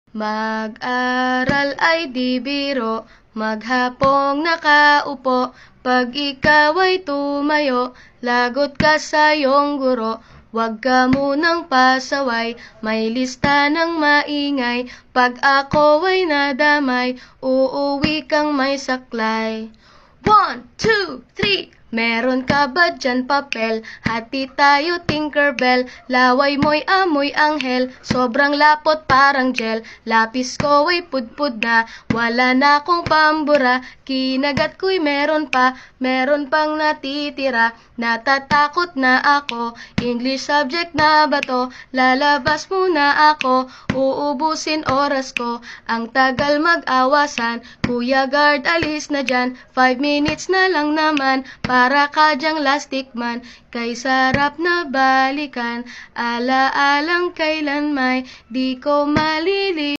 Mag-aral ay di biro, maghapong nakaupo. Pag ikaw ay tumayo, lagot ka sa iyong guro. Huwag ka munang pasaway, may lista ng maingay. Pag ako ay nadamay, uuwi kang may saklay. 1, 2, 3. Meron ka ba dyan papel? Hati tayo Tinkerbell. Laway mo'y amoy anghel, sobrang lapot parang gel. Lapis ko ay pudpud na, wala na akong pambura. Kinagat ko'y meron pang natitira. Natatakot na ako, English subject na ba to? Lalabas muna ako, uubusin oras ko. Ang tagal mag-awasan, Kuya Guard alis na dyan. 5 minutes na lang naman, para ka dyang lastic man. Kay sarap na balikan, ala-alang kailan may di ko malilimutan.